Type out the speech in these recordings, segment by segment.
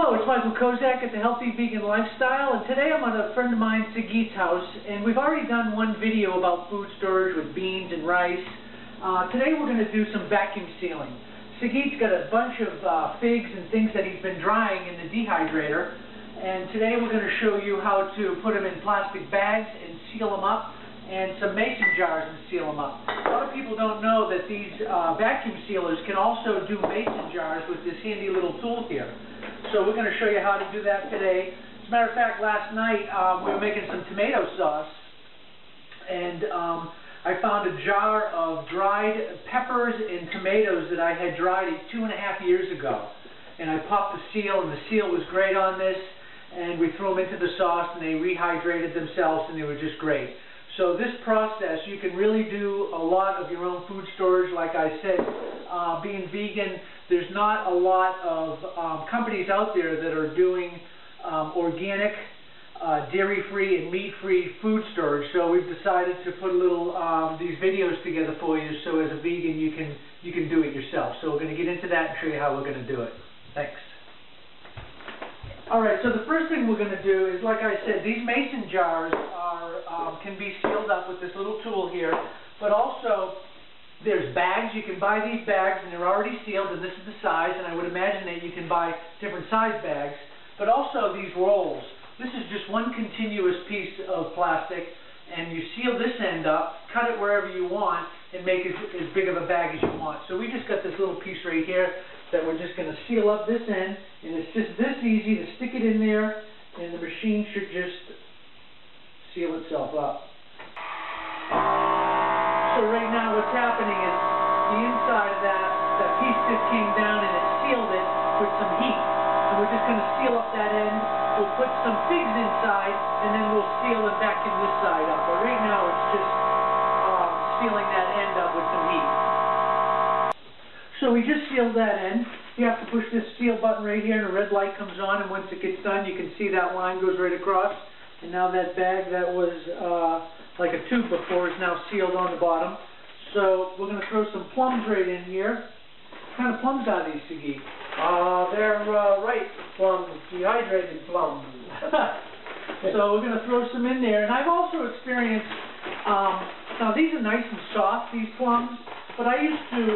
Hello, it's Michael Kozak at the Healthy Vegan Lifestyle, and today I'm at a friend of mine, Sigit's house, and we've already done one video about food storage with beans and rice. Today we're going to do some vacuum sealing. Sigit's got a bunch of figs and things that he's been drying in the dehydrator, and today we're going to show you how to put them in plastic bags and seal them up, and some mason jars and seal them up. A lot of people don't know that these vacuum sealers can also do mason jars with this handy little tool here. So we're going to show you how to do that today. As a matter of fact, last night we were making some tomato sauce, and I found a jar of dried peppers and tomatoes that I had dried 2.5 years ago. And I popped the seal, and the seal was great on this, and we threw them into the sauce, and they rehydrated themselves, and they were just great. So this process, you can really do a lot of your own food storage. Like I said, being vegan, there's not a lot of companies out there that are doing organic, dairy-free and meat-free food storage. So we've decided to put a little these videos together for you, so as a vegan you can do it yourself. So we're going to get into that and show you how we're going to do it. Thanks. Alright, so the first thing we're going to do is, like I said, these mason jars can be sealed up with this little tool here, but also there's bags. You can buy these bags and they're already sealed, and this is the size, and I would imagine that you can buy different size bags, but also these rolls. This is just one continuous piece of plastic, and you seal this end up, cut it wherever you want, and make it as big of a bag as you want. So we just got this little piece right here that we're just going to seal up this end, and it's just this easy to stick it in there, and the machine should just seal itself up. So right now what's happening is the inside of that piece just came down and it sealed it with some heat. And we're just going to seal up that end. We'll put some figs inside, and then we'll seal it back in this side up. But right now it's just sealing that end up with some heat. So we just sealed that end. You have to push this seal button right here, and a red light comes on, and once it gets done, you can see that line goes right across. And now that bag that was like a tube before is now sealed on the bottom. So we're going to throw some plums right in here. What kind of plums are these, Sigit? They're ripe plums, dehydrated plums. So we're going to throw some in there. And I've also experienced, now these are nice and soft, these plums, but I used to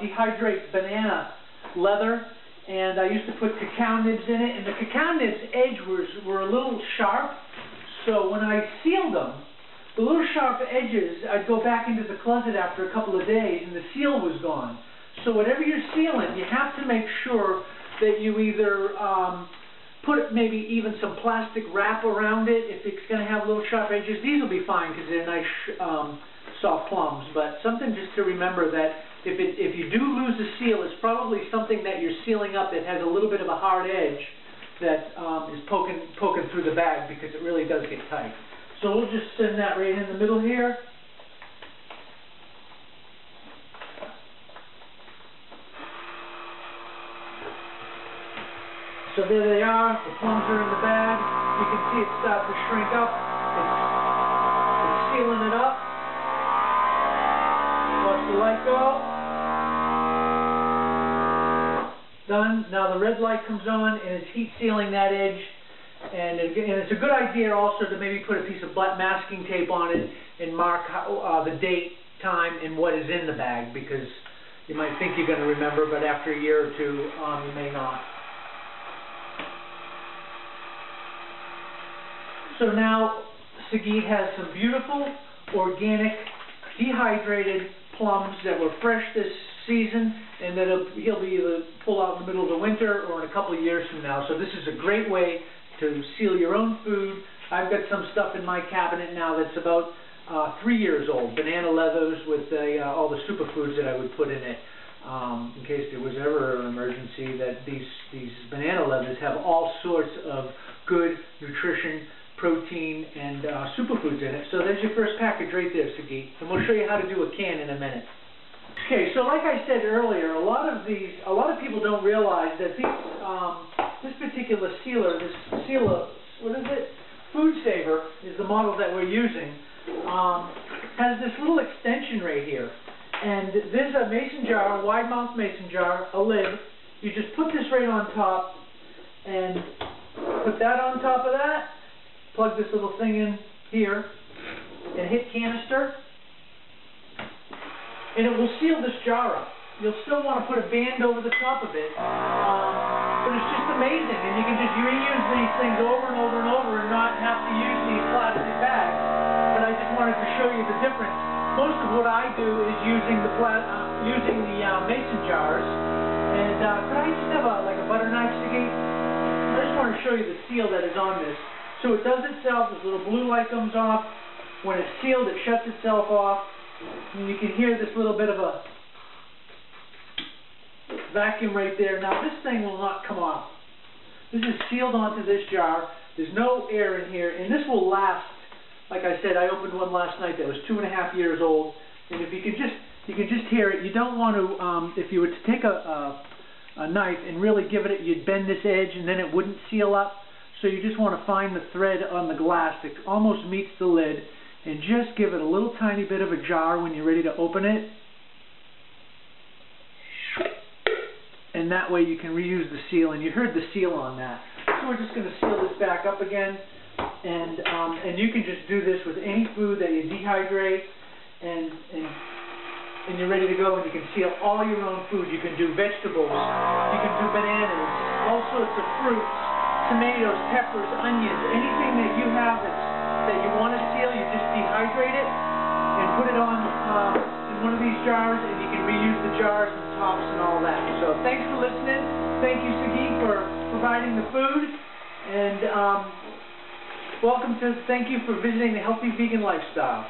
dehydrate banana leather, and I used to put cacao nibs in it, and the cacao nibs edges were a little sharp, so when I sealed them, the little sharp edges, I'd go back into the closet after a couple of days, and the seal was gone. So whatever you're sealing, you have to make sure that you either put maybe even some plastic wrap around it if it's going to have little sharp edges. These will be fine because they're nice soft plums, but something just to remember that if you do lose a seal, it's probably something that you're sealing up that has a little bit of a hard edge that is poking through the bag, because it really does get tight. So we'll just send that right in the middle here. So there they are. The plums are in the bag. You can see it start to shrink up. It's sealing it up. Watch the light go. Done. Now the red light comes on, and it's heat sealing that edge. And it's a good idea also to maybe put a piece of black masking tape on it and mark the date, time, and what is in the bag, because you might think you're going to remember, but after a year or two, you may not. So now Sigit has some beautiful, organic, dehydrated plums that were fresh this season, and that he'll be able to pull out in the middle of the winter or in a couple of years from now. So this is a great way to seal your own food. I've got some stuff in my cabinet now that's about 3 years old, banana leathers with all the superfoods that I would put in it, in case there was ever an emergency. That these banana leathers have all sorts of good nutrition, protein, and superfoods in it. So there's your first package right there, Sigit, and we'll show you how to do a can in a minute. Okay, so like I said earlier, a lot of people don't realize that this particular sealer, what is it? Food Saver is the model that we're using, has this little extension right here. And there's a mason jar, a wide mouth mason jar, a lid. You just put this right on top, and put that on top of that. Plug this little thing in here and hit canister, and it will seal this jar up. You'll still want to put a band over the top of it, but it's just amazing, and you can just reuse these things over and over and over and not have to use these plastic bags. But I just wanted to show you the difference. Most of what I do is using the mason jars. And could I just have like a butter knife, Siggy? I just want to show you the seal that is on this. So it does itself. This little blue light comes off. When it's sealed, it shuts itself off, and you can hear this little bit of a vacuum right there. Now this thing will not come off. This is sealed onto this jar. There's no air in here, and this will last. Like I said, I opened one last night that was 2.5 years old, and if you can just hear it. You don't want to. If you were to take a knife and really give it, you'd bend this edge, and then it wouldn't seal up. So you just want to find the thread on the glass that almost meets the lid, and just give it a little tiny bit of a jar when you're ready to open it. And that way you can reuse the seal, and you heard the seal on that. So we're just going to seal this back up again, and you can just do this with any food that you dehydrate, and you're ready to go, and you can seal all your own food. You can do vegetables, you can do bananas, all sorts of fruits, tomatoes, peppers, onions, anything that you have that you want to seal, you just dehydrate it and put it on in one of these jars, and you can reuse the jars and tops and all that. So thanks for listening. Thank you, Siggy, for providing the food, and thank you for visiting the Healthy Vegan Lifestyle.